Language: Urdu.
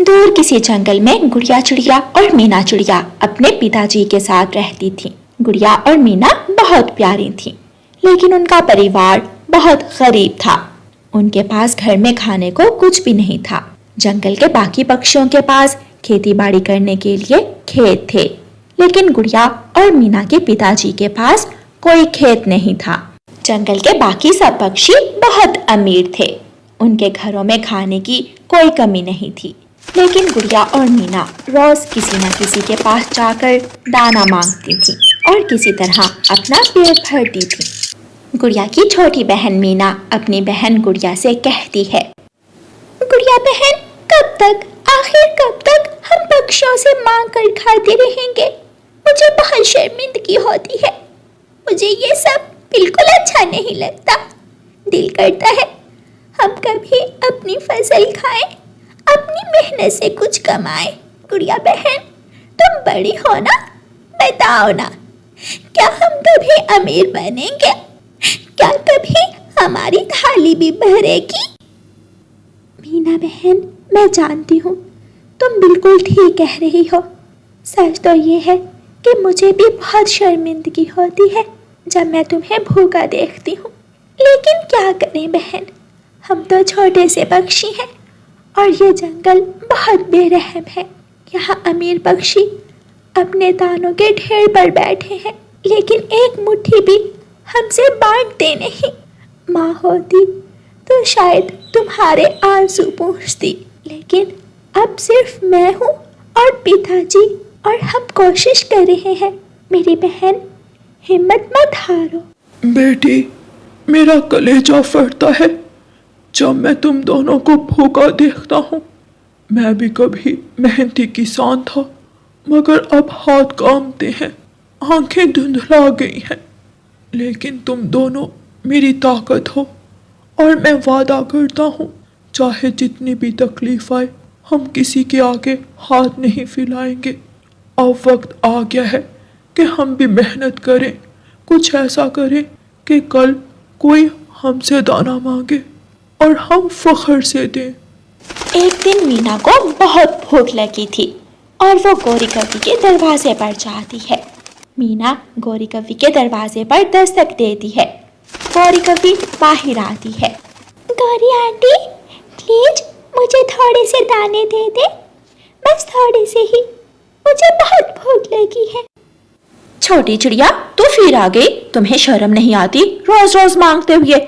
دور کسی جنگل میں گڑیا چڑیا اور مینا چڑیا اپنے پتا جی کے ساتھ رہتی تھیں۔ گڑیا اور مینا بہت پیاری تھیں، لیکن ان کا پریوار بہت غریب تھا۔ ان کے پاس گھر میں کھانے کو کچھ بھی نہیں تھا۔ جنگل کے باقی پکشیوں کے پاس کھیتی باڑی کرنے کے لیے کھیت تھے، لیکن گڑیا اور مینا کے پتا جی کے پاس کوئی کھیت نہیں تھا۔ جنگل کے باقی سب پکشی بہت امیر تھے، ان کے گھروں میں کھانے کی کوئی کمی نہیں تھی، لیکن گڑیا اور مینا روز کسی نہ کسی کے پاس جا کر دانا مانگتی تھیں اور کسی طرح اپنا پیٹ بھرتی تھیں۔ گڑیا کی چھوٹی بہن مینا اپنی بہن گڑیا سے کہتی ہے، گڑیا بہن، کب تک، آخر کب تک ہم پکشیوں سے مانگ کر کھاتے رہیں گے؟ مجھے بہت شرمندگی ہوتی ہے، مجھے یہ سب بالکل اچھا نہیں لگتا۔ دل کرتا ہے ہم کبھی اپنی فصل کھائیں، اپنی محنت سے کچھ کمائیں۔ گڑیا بہن، تم بڑی ہو نا، بتاؤ نا، کیا ہم کبھی امیر بنیں گے؟ کیا کبھی ہماری تھالی بھی بھرے گی؟ مینا بہن، میں جانتی ہوں تم بالکل ٹھیک کہہ رہی ہو۔ سچ تو یہ ہے کہ مجھے بھی بہت شرمندگی ہوتی ہے جب میں تمہیں بھوکا دیکھتی ہوں، لیکن کیا کریں بہن، ہم تو چھوٹے سے پکشی ہیں اور یہ جنگل بہت بے رحم ہے۔ یہاں امیر پکشی اپنے دانوں کے ڈھیر پر بیٹھے ہیں، لیکن ایک مٹھی بھی ہم سے بانٹتے نہیں۔ ماں ہوتی تو شاید تمہارے آرزو پوچھتی، لیکن اب صرف میں ہوں اور پتا جی، اور ہم کوشش کر رہے ہیں۔ میری بہن، ہمت مت ہارو۔ بیٹی، میرا کلیجہ پھٹتا ہے جب میں تم دونوں کو بھوکا دیکھتا ہوں۔ میں بھی کبھی محنتی کسان تھا، مگر اب ہاتھ کامتے ہیں، آنکھیں دھندلا گئی ہیں، لیکن تم دونوں میری طاقت ہو، اور میں وعدہ کرتا ہوں چاہے جتنی بھی تکلیف آئے ہم کسی کے آگے ہاتھ نہیں پھیلائیں گے۔ اب وقت آ گیا ہے کہ ہم بھی محنت کریں، کچھ ایسا کریں کہ کل کوئی ہم سے دانا مانگے اور ہم فخر سے دیں۔ ایک دن مینا کو بہت بھوک لگی تھی اور وہ گوری کوی کے دروازے پر جاتی ہے۔ مینا گوری کوی کے دروازے پر دستک دیتی ہے۔ گوری کوی باہر آتی ہے۔ گوری آنٹی، پلیز مجھے تھوڑے سے دانے دے دے، بس تھوڑے سے ہی، مجھے بہت بھوک لگی ہے۔ چھوٹی چڑیا، تو پھر آ گئی، تمہیں شرم نہیں آتی روز روز مانگتے ہوئے؟